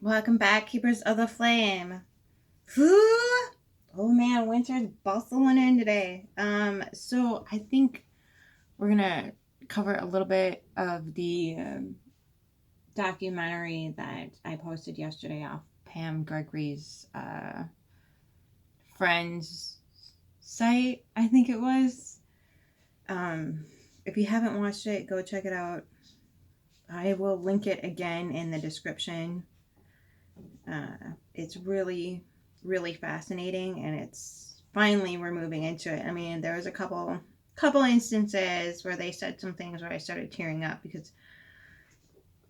Welcome back, Keepers of the Flame. Whew! Oh man, winter's bustling in today. So I think we're gonna cover a little bit of the documentary that I posted yesterday off Pam Gregory's friend's site, I think it was. If you haven't watched it, go check it out. I will link it again in the description. It's really, really fascinating, and it's finally we're moving into it. I mean, there was a couple instances where they said some things where I started tearing up, because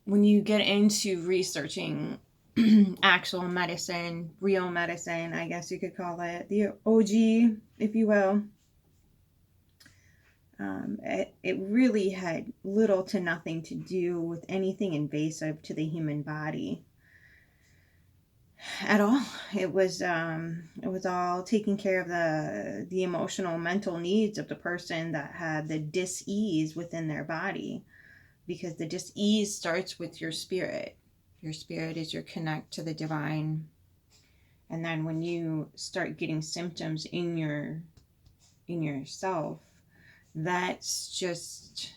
when you get into researching actual medicine, real medicine, I guess you could call it, the OG, if you will, it really had little to nothing to do with anything invasive to the human body at all. It was all taking care of the emotional, mental needs of the person that had the dis-ease within their body, because the dis-ease starts with your spirit. Your spirit is your connect to the divine, and then when you start getting symptoms in yourself, that's just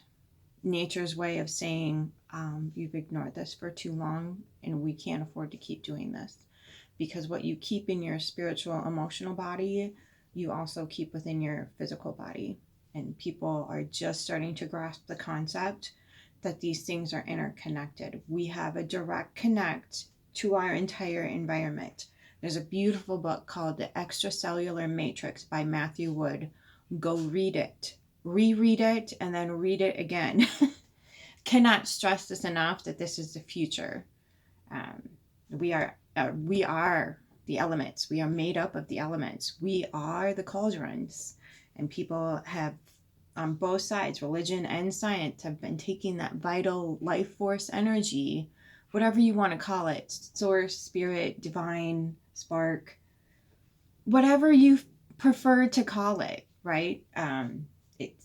nature's way of saying, you've ignored this for too long and we can't afford to keep doing this. Because what you keep in your spiritual, emotional body, you also keep within your physical body. And people are just starting to grasp the concept that these things are interconnected. We have a direct connect to our entire environment. There's a beautiful book called The Extracellular Matrix by Matthew Wood. Go read it. Reread it and then read it again. Cannot stress this enough, that this is the future. We are the elements. We are made up of the elements. We are the cauldrons. And people have, on both sides, religion and science, have been taking that vital life force energy, whatever you want to call it, source, spirit, divine, spark, whatever you prefer to call it, right?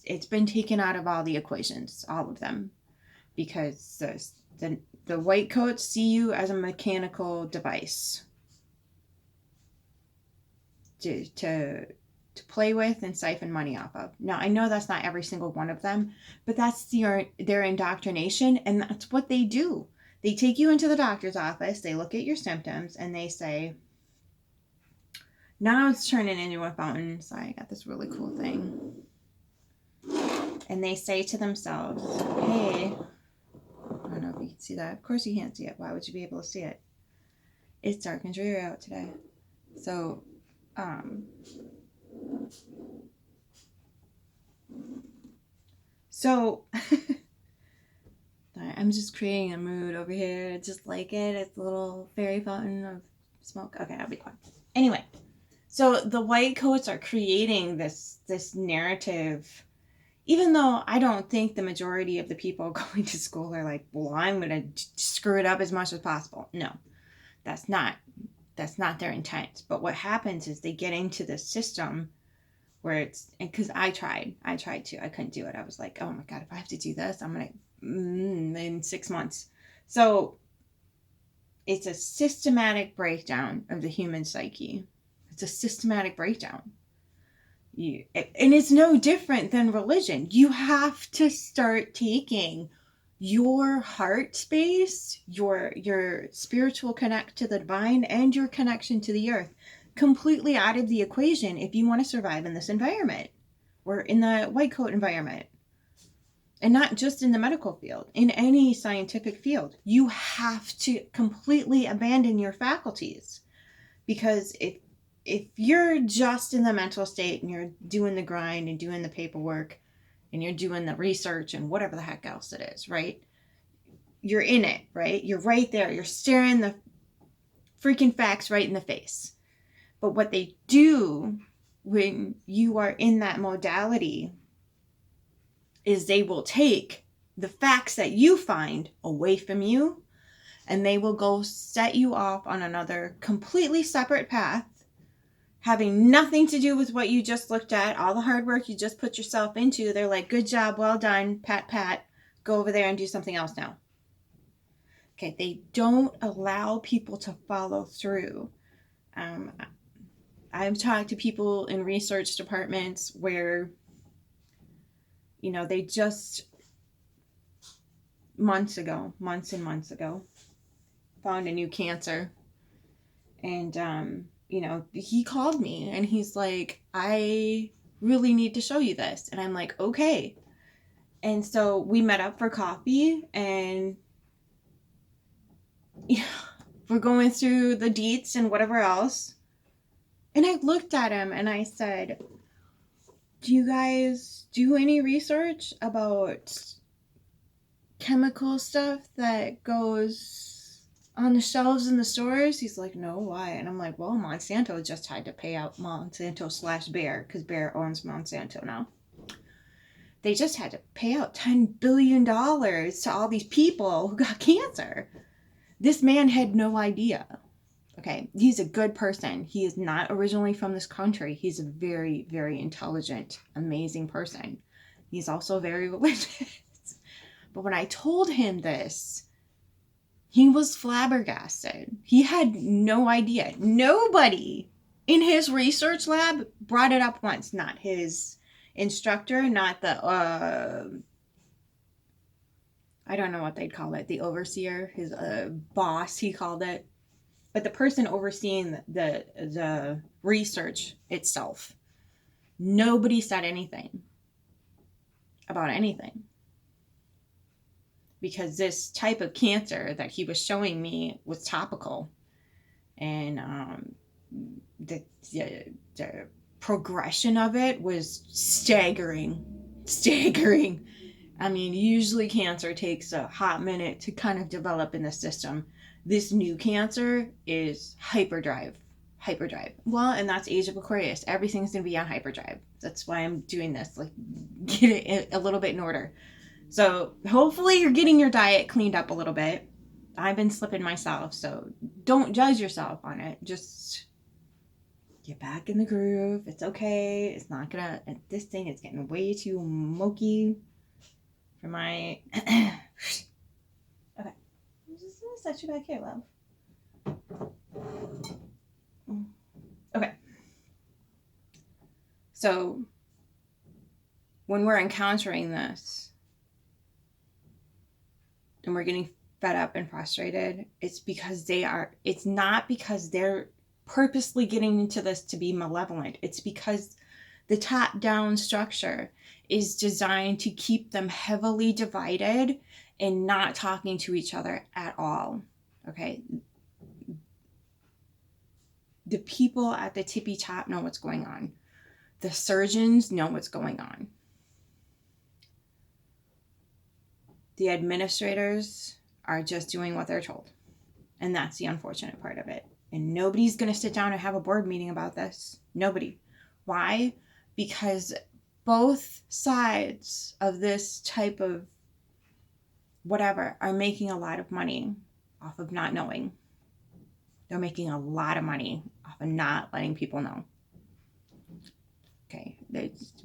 It's been taken out of all the equations, all of them, because the white coats see you as a mechanical device to play with and siphon money off of. Now, I know that's not every single one of them, but that's their indoctrination, and that's what they do. They take you into the doctor's office, they look at your symptoms, and they say, now it's turning into a fountain. Sorry, I got this really cool thing. And they say to themselves, hey, I don't know if you can see that. Of course you can't see it. Why would you be able to see it? It's dark and dreary out today. So, I'm just creating a mood over here. Just like it. It's a little fairy fountain of smoke. Okay, I'll be quiet. Anyway, so the white coats are creating this narrative. Even though I don't think the majority of the people going to school are like, well, I'm going to screw it up as much as possible. No, that's not their intent. But what happens is they get into this system where it's, because I tried to, I couldn't do it. I was like, oh my God, if I have to do this, I'm going to, in 6 months. So it's a systematic breakdown of the human psyche. It's a systematic breakdown. And it's no different than religion. You have to start taking your heart space, your spiritual connect to the divine, and your connection to the earth completely out of the equation if you want to survive in this environment, or in the white coat environment. And not just in the medical field, in any scientific field. You have to completely abandon your faculties, because if you're just in the mental state and you're doing the grind and doing the paperwork and you're doing the research and whatever the heck else it is, right? You're in it, right? You're right there. You're staring the freaking facts right in the face. But what they do when you are in that modality is they will take the facts that you find away from you, and they will go set you off on another completely separate path, having nothing to do with what you just looked at, all the hard work you just put yourself into. They're like, good job, well done, pat, pat, go over there and do something else now. Okay, they don't allow people to follow through. I've talked to people in research departments where, they just months and months ago, found a new cancer. And, he called me and he's like, I really need to show you this. And I'm like, okay. And so we met up for coffee and we're going through the deets and whatever else. And I looked at him and I said, do you guys do any research about chemical stuff that goes on the shelves in the stores? He's like, no, why? And I'm like, well, Monsanto just had to pay out Monsanto/Bayer, because Bayer owns Monsanto now. They just had to pay out $10 billion to all these people who got cancer. This man had no idea. Okay, he's a good person. He is not originally from this country. He's a very, very intelligent, amazing person. He's also very religious. But when I told him this, he was flabbergasted. He had no idea. Nobody in his research lab brought it up once. Not his instructor, not the, I don't know what they'd call it, the overseer, his boss, he called it. But the person overseeing the research itself, nobody said anything about anything. Because this type of cancer that he was showing me was topical. And the progression of it was staggering. I mean, usually cancer takes a hot minute to kind of develop in the system. This new cancer is hyperdrive. Well, and that's Age of Aquarius. Everything's going to be on hyperdrive. That's why I'm doing this. Like, get it a little bit in order. So hopefully you're getting your diet cleaned up a little bit. I've been slipping myself, so don't judge yourself on it. Just get back in the groove. It's okay. It's not gonna, this thing is getting way too smoky for my, okay. I'm just gonna set you back here, love. Okay. So when we're encountering this and we're getting fed up and frustrated, it's not because they're purposely getting into this to be malevolent. It's because the top-down structure is designed to keep them heavily divided and not talking to each other at all. Okay? The people at the tippy top know what's going on. The surgeons know what's going on. The administrators are just doing what they're told. And that's the unfortunate part of it. And nobody's going to sit down and have a board meeting about this. Nobody. Why? Because both sides of this type of whatever are making a lot of money off of not knowing. They're making a lot of money off of not letting people know. Okay,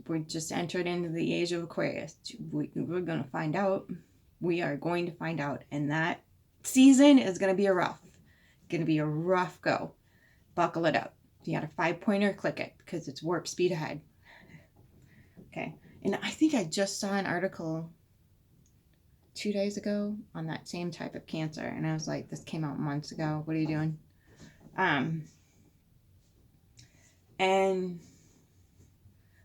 we're just entered into the age of Aquarius. We're going to find out. We are going to find out. And that season is going to be a rough go. Buckle it up. If you got a 5-pointer, click it because it's warp speed ahead. Okay. And I think I just saw an article 2 days ago on that same type of cancer. And I was like, this came out months ago. What are you doing? And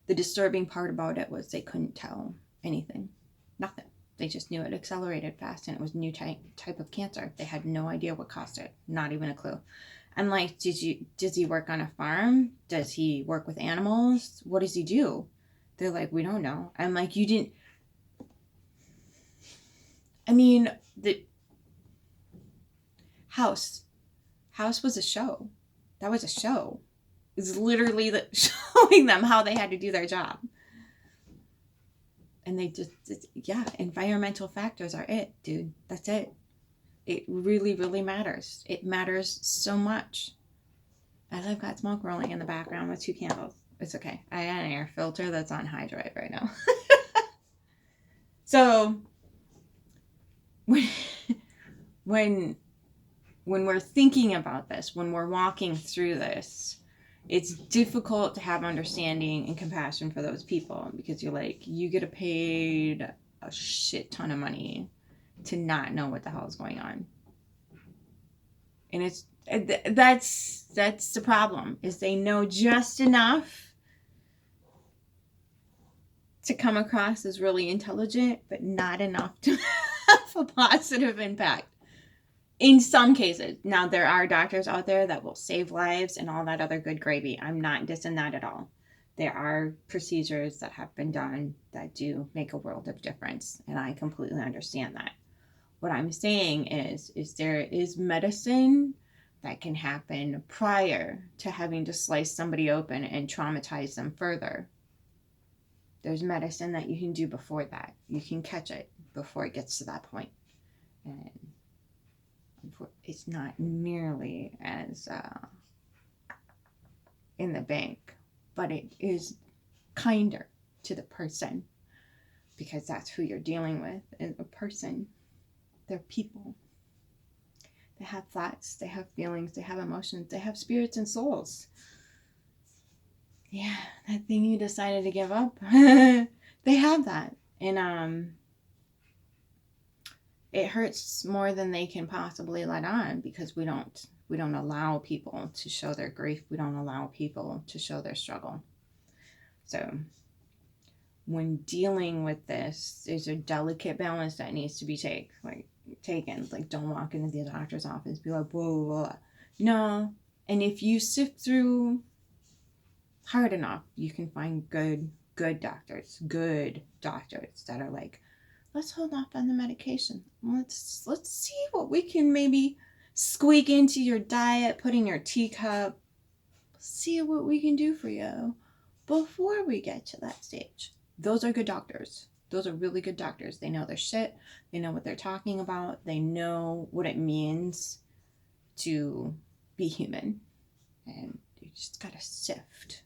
the disturbing part about it was they couldn't tell anything. Nothing. They just knew it accelerated fast and it was a new type of cancer. They had no idea what caused it. Not even a clue. I'm like, does he work on a farm? Does he work with animals? What does he do? They're like, we don't know. I'm like, you didn't. I mean, the House was a show. That was a show. It's literally showing them how they had to do their job. And they just, environmental factors are it, dude. That's it. It really, really matters. It matters so much. As I've got smoke rolling in the background with 2 candles. It's okay. I got an air filter that's on high drive right now. So, when we're thinking about this, when we're walking through this, it's difficult to have understanding and compassion for those people, because you're like, you get paid a shit ton of money to not know what the hell is going on. And that's the problem, is they know just enough to come across as really intelligent, but not enough to have a positive impact. In some cases. Now, there are doctors out there that will save lives and all that other good gravy. I'm not dissing that at all. There are procedures that have been done that do make a world of difference, and I completely understand that. What I'm saying is there is medicine that can happen prior to having to slice somebody open and traumatize them further. There's medicine that you can do before that. You can catch it before it gets to that point. And it's not nearly as in the bank, but it is kinder to the person, because that's who you're dealing with, is a person. They're people. They have thoughts, they have feelings, they have emotions, they have spirits and souls. Yeah, that thing you decided to give up, they have that. And it hurts more than they can possibly let on, because we don't allow people to show their grief. We don't allow people to show their struggle. So when dealing with this, there's a delicate balance that needs to be taken. Like, don't walk into the doctor's office, be like, whoa, whoa, whoa. No. And if you sift through hard enough, you can find good doctors that are like, let's hold off on the medication. Let's see what we can maybe squeak into your diet, put in your teacup. See what we can do for you before we get to that stage. Those are good doctors. Those are really good doctors. They know their shit. They know what they're talking about. They know what it means to be human. And you just gotta sift.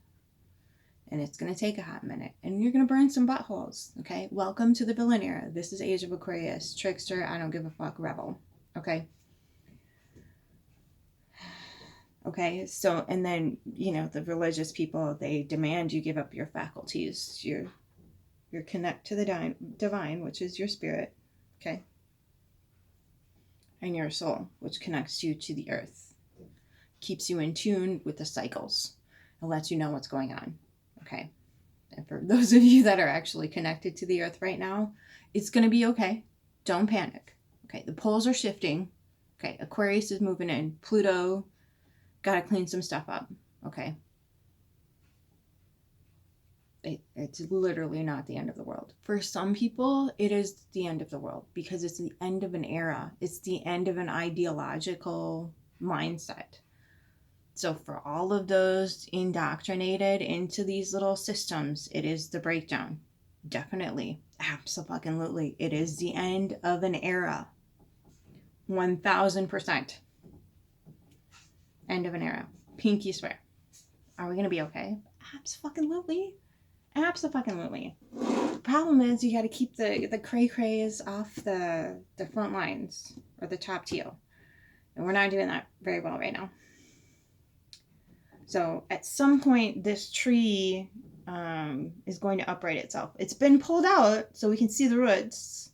And it's going to take a hot minute. And you're going to burn some buttholes, okay? Welcome to the villain era. This is Age of Aquarius. Trickster, I don't give a fuck, rebel, okay? Okay, so, and then, the religious people, they demand you give up your faculties. Your connect to the divine, which is your spirit, okay? And your soul, which connects you to the earth. Keeps you in tune with the cycles. And lets you know what's going on. Okay, and for those of you that are actually connected to the earth right now, it's going to be okay. Don't panic. Okay, the poles are shifting. Okay, Aquarius is moving in. Pluto, got to clean some stuff up. Okay. It's literally not the end of the world. For some people, it is the end of the world, because it's the end of an era. It's the end of an ideological mindset. So for all of those indoctrinated into these little systems, it is the breakdown. Definitely. Absolutely. It is the end of an era. 1000%. End of an era. Pinky swear. Are we going to be okay? Absolutely. Absolutely. The problem is you got to keep the cray-crays off the front lines, or the top teal. And we're not doing that very well right now. So at some point, this tree is going to upright itself. It's been pulled out so we can see the roots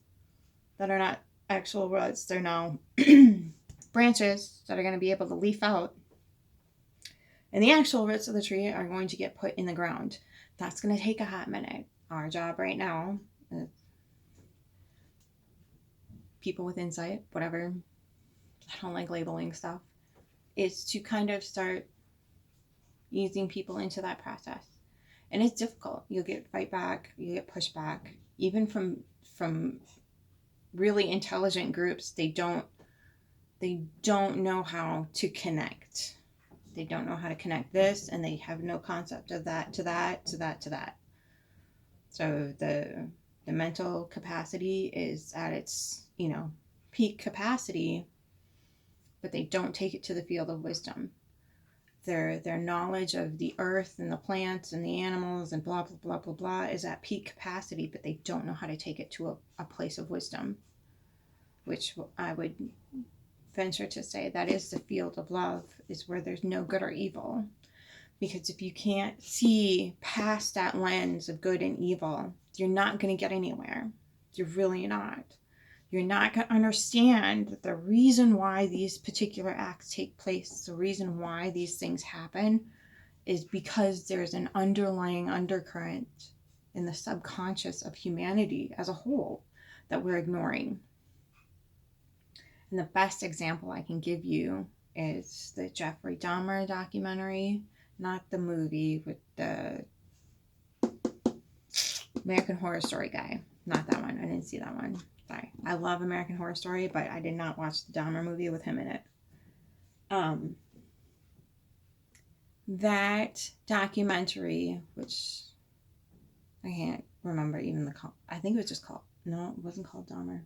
that are not actual roots. They're now branches that are going to be able to leaf out. And the actual roots of the tree are going to get put in the ground. That's going to take a hot minute. Our job right now, people with insight, whatever, I don't like labeling stuff, is to kind of start easing people into that process. And it's difficult. You'll get fight back, you get pushback, even from really intelligent groups. They don't know how to connect. They don't know how to connect this, and they have no concept of that to that to that to that. So the mental capacity is at its peak capacity, but they don't take it to the field of wisdom. Their knowledge of the earth and the plants and the animals and blah, blah, blah, blah, blah is at peak capacity, but they don't know how to take it to a place of wisdom, which I would venture to say that is the field of love, is where there's no good or evil. Because if you can't see past that lens of good and evil, you're not going to get anywhere. You're really not. You're not going to understand that the reason why these particular acts take place, the reason why these things happen, is because there's an underlying undercurrent in the subconscious of humanity as a whole that we're ignoring. And the best example I can give you is the Jeffrey Dahmer documentary, not the movie with the American Horror Story guy. Not that one. I didn't see that one. Sorry. I love American Horror Story, but I did not watch the Dahmer movie with him in it. That documentary, which I can't remember even the call. I think it was just called, no, it wasn't called Dahmer.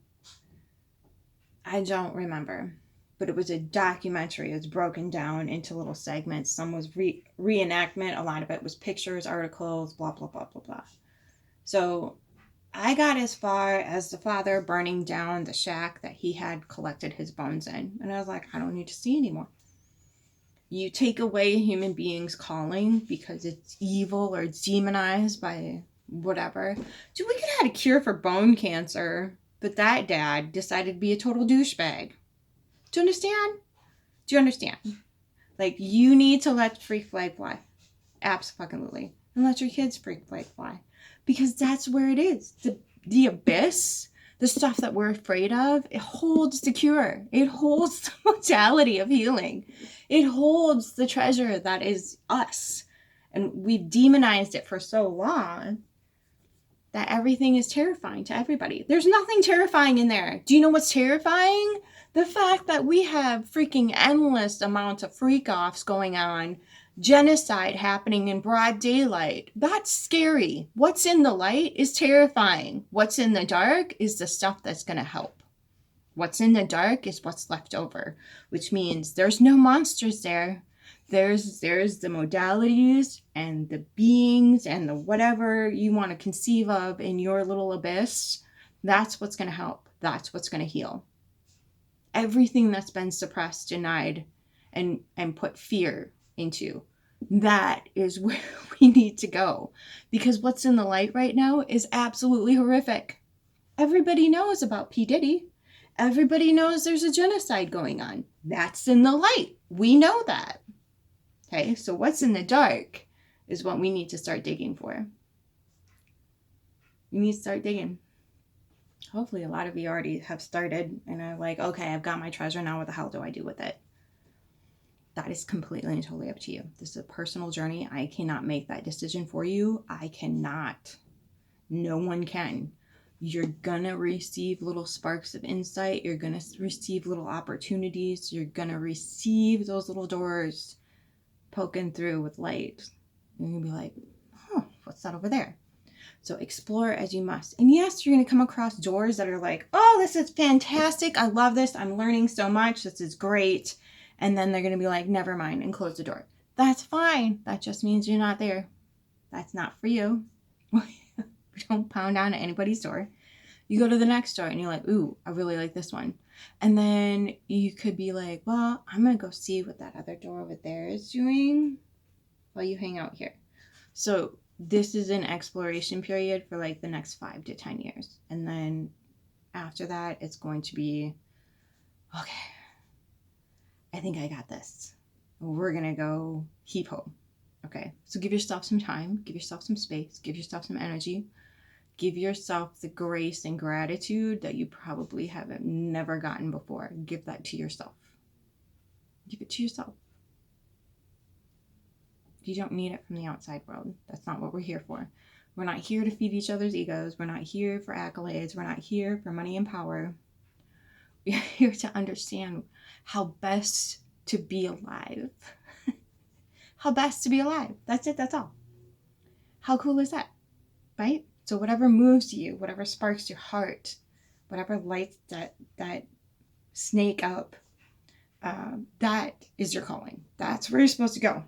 I don't remember. But it was a documentary. It was broken down into little segments. Some was reenactment. A lot of it was pictures, articles, blah, blah, blah, blah, blah. So I got as far as the father burning down the shack that he had collected his bones in. And I was like, I don't need to see anymore. You take away a human being's calling because it's evil or it's demonized by whatever. Dude, we could have had a cure for bone cancer, but that dad decided to be a total douchebag. Do you understand? Do you understand? Like, you need to let free flag fly. Absolutely. And let your kids free flag fly. Because that's where it is. The abyss, the stuff that we're afraid of, it holds the cure. It holds the modality of healing. It holds the treasure that is us. And we've demonized it for so long that everything is terrifying to everybody. There's nothing terrifying in there. Do you know what's terrifying? The fact that we have freaking endless amounts of freak-offs going on, genocide happening in broad daylight. That's scary. What's in the light is terrifying. What's in the dark is the stuff that's going to help. What's in the dark is what's left over, which means there's no monsters there. There's the modalities and the beings and the whatever you want to conceive of in your little abyss. That's what's going to help. That's what's going to heal. Everything that's been suppressed, denied, and put fear into, that is where we need to go. Because what's in the light right now is absolutely horrific. Everybody knows about P. Diddy. Everybody knows there's a genocide going on. That's in the light. We know that. Okay, so what's in the dark is what we need to start digging for. We need to start digging. Hopefully a lot of you already have started and are like, okay, I've got my treasure, now what the hell do I do with it? That is completely and totally up to you. This is a personal journey. I cannot make that decision for you. I cannot. No one can. You're gonna receive little sparks of insight. You're gonna receive little opportunities. You're gonna receive those little doors poking through with light. You're gonna be like, oh, what's that over there? So explore as you must. And yes, you're going to come across doors that are like, oh, this is fantastic. I love this. I'm learning so much. This is great. And then they're going to be like, never mind, and close the door. That's fine. That just means you're not there. That's not for you. We don't pound on at anybody's door. You go to the next door and you're like, ooh, I really like this one. And then you could be like, well, I'm going to go see what that other door over there is doing while you hang out here. So this is an exploration period for like the next 5 to 10 years. And then after that, it's going to be, okay, I think I got this. We're going to go heap ho. Okay, so give yourself some time, give yourself some space, give yourself some energy, give yourself the grace and gratitude that you probably haven't never gotten before. Give that to yourself. Give it to yourself. You don't need it from the outside world. That's not what we're here for. We're not here to feed each other's egos. We're not here for accolades. We're not here for money and power. We're here to understand how best to be alive. How best to be alive. That's it. That's all. How cool is that? Right? So whatever moves you, whatever sparks your heart, whatever lights that snake up, that is your calling. That's where you're supposed to go.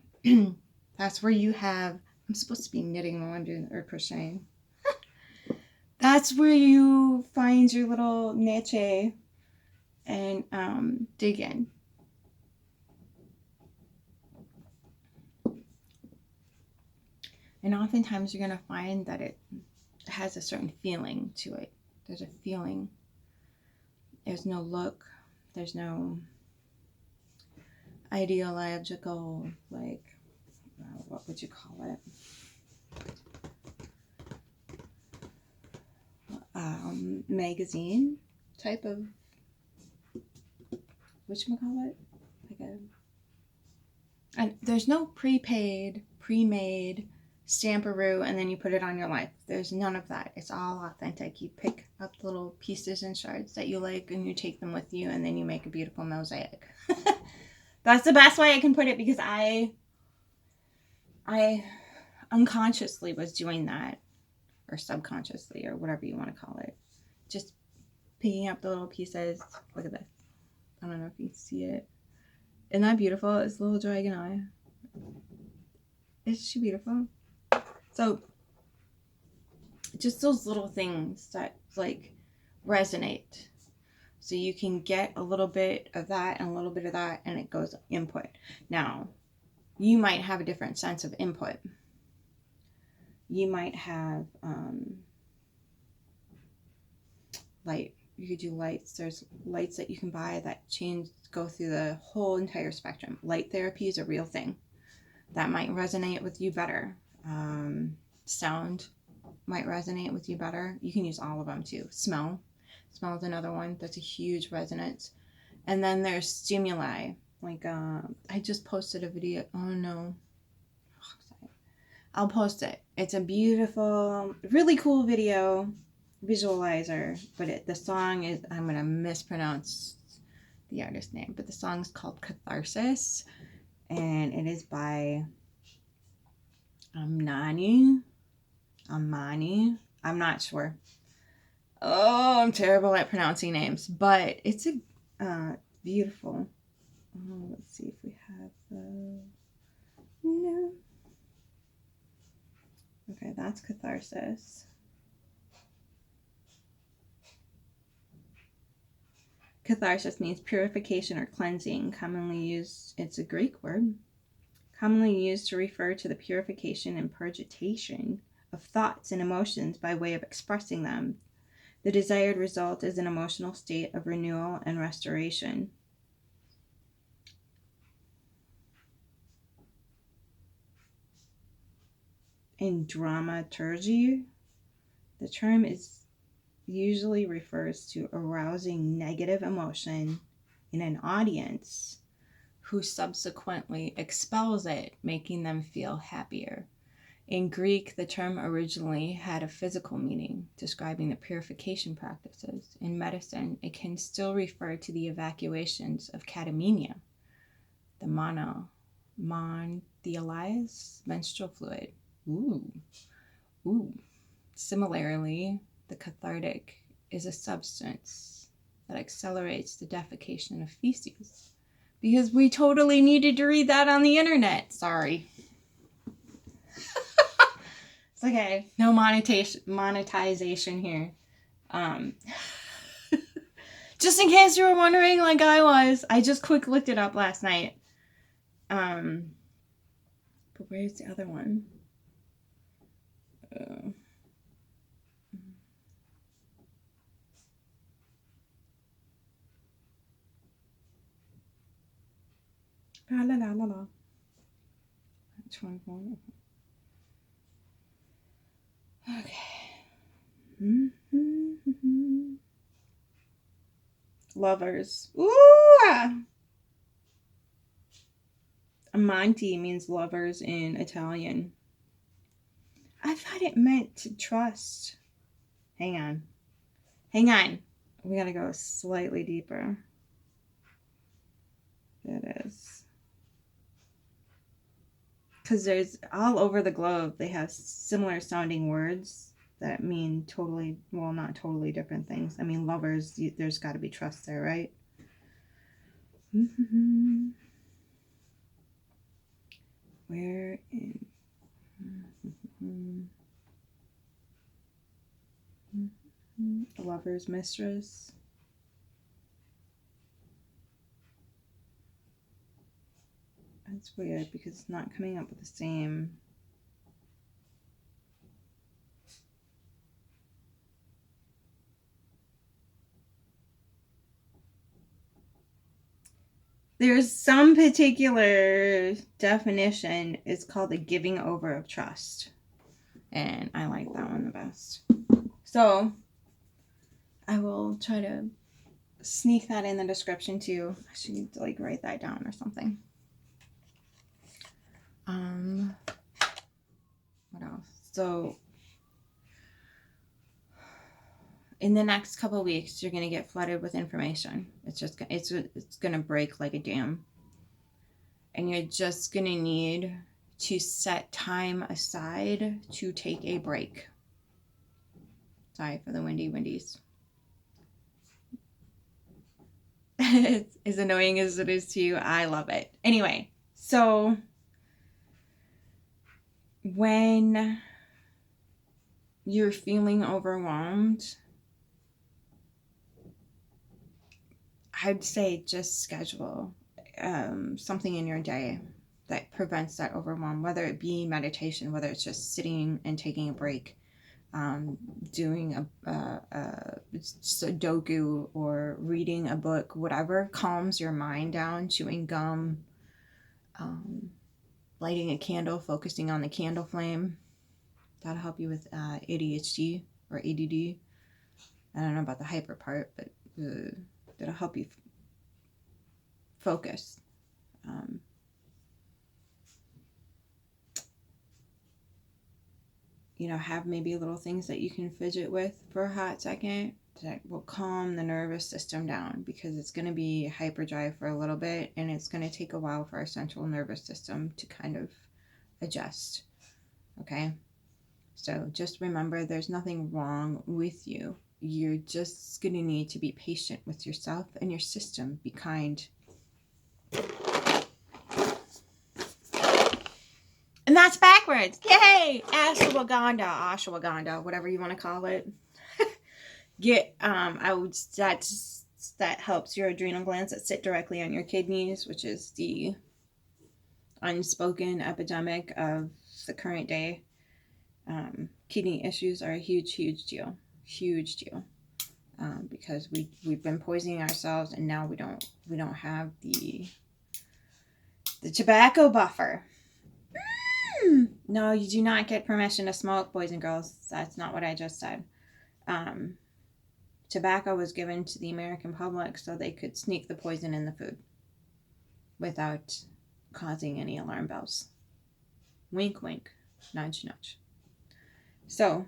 That's where you have, I'm supposed to be knitting while I'm doing, or crocheting. That's where you find your little niche and dig in. And oftentimes you're going to find that it has a certain feeling to it. There's a feeling. There's no look. There's no ideological, like, what would you call it? Magazine type of, whatchamacallit? Like and there's no pre-made stamperoo and then you put it on your life. There's none of that. It's all authentic. You pick up little pieces and shards that you like and you take them with you and then you make a beautiful mosaic. That's the best way I can put it, because I unconsciously was doing that, or subconsciously, or whatever you want to call it. Just picking up the little pieces. Look at this. I don't know if you can see it. Isn't that beautiful? It's a little dragon eye. Isn't she beautiful? So, just those little things that, like, resonate. So you can get a little bit of that and a little bit of that, and it goes input. Now, you might have a different sense of input. You might have light. You could do lights. There's lights that you can buy that go through the whole entire spectrum. Light therapy is a real thing. That might resonate with you better. Sound might resonate with you better. You can use all of them too. Smell is another one that's a huge resonance. And then there's stimuli. Like, I just posted a video. Oh no. I'll post it. It's a beautiful, really cool video visualizer, but the song is, I'm going to mispronounce the artist name, but the song is called Catharsis, and it is by Amani. I'm not sure. Oh, I'm terrible at pronouncing names, but it's a beautiful. Oh, let's see if we have no. Okay, that's Catharsis. Catharsis means purification or cleansing, commonly used, it's a Greek word, commonly used to refer to the purification and purgation of thoughts and emotions by way of expressing them. The desired result is an emotional state of renewal and restoration. In dramaturgy, the term usually refers to arousing negative emotion in an audience who subsequently expels it, making them feel happier. In Greek, the term originally had a physical meaning, describing the purification practices. In medicine, it can still refer to the evacuations of catamenia, the monthelialized menstrual fluid. Ooh. Similarly, the cathartic is a substance that accelerates the defecation of feces. Because we totally needed to read that on the internet. Sorry. It's okay. No monetization here. Just in case you were wondering, like I was, I just quick looked it up last night. But where's the other one? La la la la la. Which one? Okay. Lovers. Ooh! Amanti means lovers in Italian. I thought it meant to trust. Hang on. We gotta go slightly deeper. It is. Because there's all over the globe, they have similar sounding words that mean totally, well, not totally different things. I mean, lovers, there's got to be trust there, right? Where in... The lover's mistress. That's weird because it's not coming up with the same. There's some particular definition. It's called the giving over of trust. And I like that one the best. So I will try to sneak that in the description too. I should need to like write that down or something. What else? So in the next couple of weeks, you're gonna get flooded with information. It's gonna break like a dam, and you're just gonna need to set time aside to take a break. Sorry for the windies. As annoying as it is to you, I love it. Anyway, so when you're feeling overwhelmed, I'd say just schedule something in your day that prevents that overwhelm, whether it be meditation, whether it's just sitting and taking a break, doing a Sudoku or reading a book, whatever calms your mind down, chewing gum, lighting a candle, focusing on the candle flame. That'll help you with ADHD or ADD. I don't know about the hyper part, but that'll help you focus. Have maybe little things that you can fidget with for a hot second that will calm the nervous system down, because it's going to be hyperdrive for a little bit, and it's going to take a while for our central nervous system to kind of adjust. Okay? So just remember, there's nothing wrong with you. You're just going to need to be patient with yourself and your system. Be kind. And that's backwards. Yay! Ashwagandha, whatever you want to call it. That helps your adrenal glands that sit directly on your kidneys, which is the unspoken epidemic of the current day. Kidney issues are a huge deal. Because we've been poisoning ourselves, and now we don't have the tobacco buffer. No, you do not get permission to smoke, boys and girls. That's not what I just said. Tobacco was given to the American public so they could sneak the poison in the food without causing any alarm bells. Wink, wink. Nudge, nudge. So,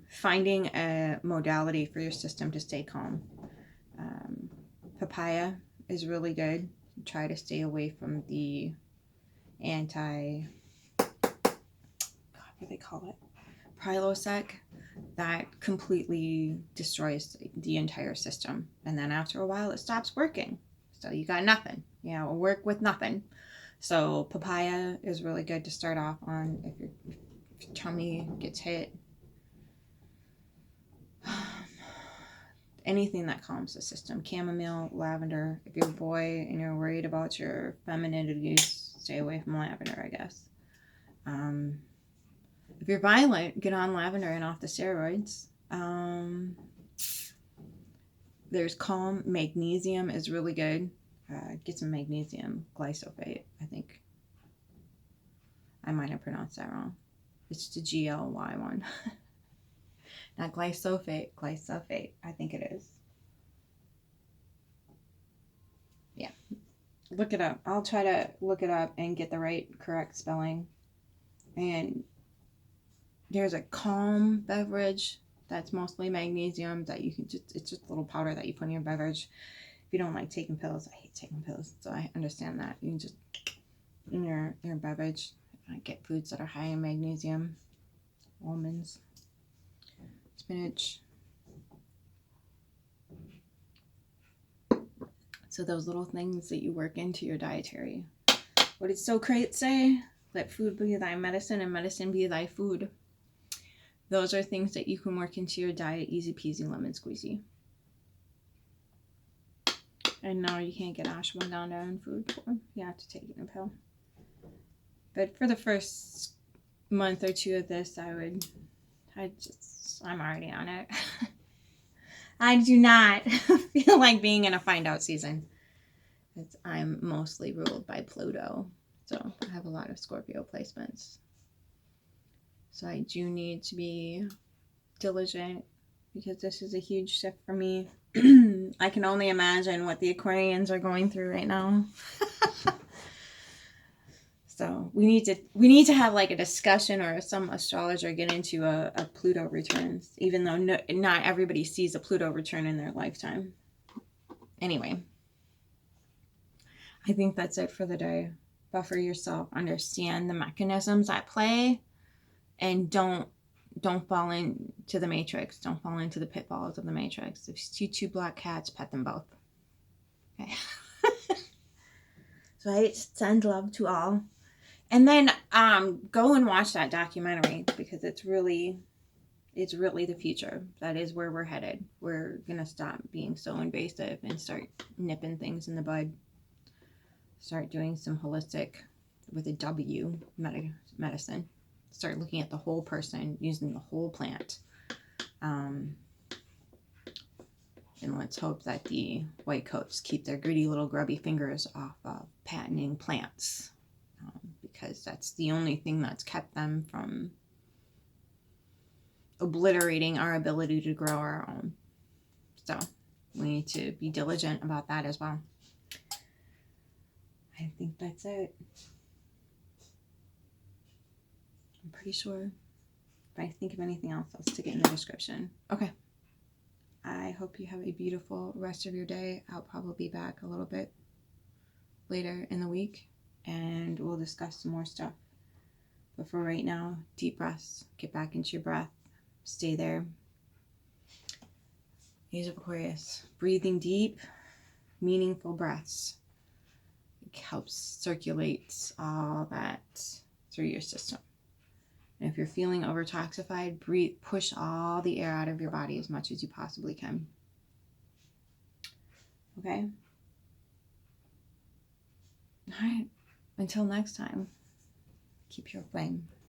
finding a modality for your system to stay calm. Papaya is really good. Try to stay away from the what do they call it? Prilosec. That completely destroys the entire system. And then after a while, it stops working. So you got nothing. Work with nothing. So papaya is really good to start off on if your tummy gets hit. Anything that calms the system. Chamomile, lavender. If you're a boy and you're worried about your femininity, stay away from lavender, I guess. If you're violent, get on lavender and off the steroids. There's calm. Magnesium is really good. Get some magnesium glyphosate, I think. I might have pronounced that wrong. It's the GLY one. Not glyphosate. I think it is. Yeah. Look it up. I'll try to look it up and get the correct spelling. And there's a calm beverage that's mostly magnesium that you can it's just a little powder that you put in your beverage. If you don't like taking pills, I hate taking pills, so I understand that. You can just, in your beverage, get foods that are high in magnesium. Almonds, spinach. So those little things that you work into your dietary. What did Socrates say? Let food be thy medicine and medicine be thy food. Those are things that you can work into your diet, easy peasy, lemon squeezy. And no, you can't get ashwagandha in food form. You have to take it in a pill. But for the first month or two of this, I'm already on it. I do not feel like being in a find out season. I'm mostly ruled by Pluto. So I have a lot of Scorpio placements. So I do need to be diligent because this is a huge shift for me. I can only imagine what the Aquarians are going through right now. So we need to have like a discussion, or some astrologer get into a Pluto returns, even though not everybody sees a Pluto return in their lifetime. Anyway, I think that's it for the day. Buffer yourself, understand the mechanisms at play, and don't fall into the matrix. Don't fall into the pitfalls of the matrix. If you see two black cats, pet them both. Okay. So I send love to all. And then go and watch that documentary, because it's really the future. That is where we're headed. We're going to stop being so invasive and start nipping things in the bud. Start doing some holistic, with a W, medicine. Start looking at the whole person, using the whole plant. And let's hope that the white coats keep their greedy little grubby fingers off of patenting plants. Because that's the only thing that's kept them from obliterating our ability to grow our own. So we need to be diligent about that as well. I think that's it. I'm pretty sure. If I think of anything else, I'll stick it in the description. Okay. I hope you have a beautiful rest of your day. I'll probably be back a little bit later in the week, and we'll discuss some more stuff. But for right now, deep breaths. Get back into your breath. Stay there. Age of Aquarius. Breathing deep, meaningful breaths. It helps circulate all that through your system. And if you're feeling over-toxified, breathe, push all the air out of your body as much as you possibly can. Okay? All right. Until next time, keep your flame.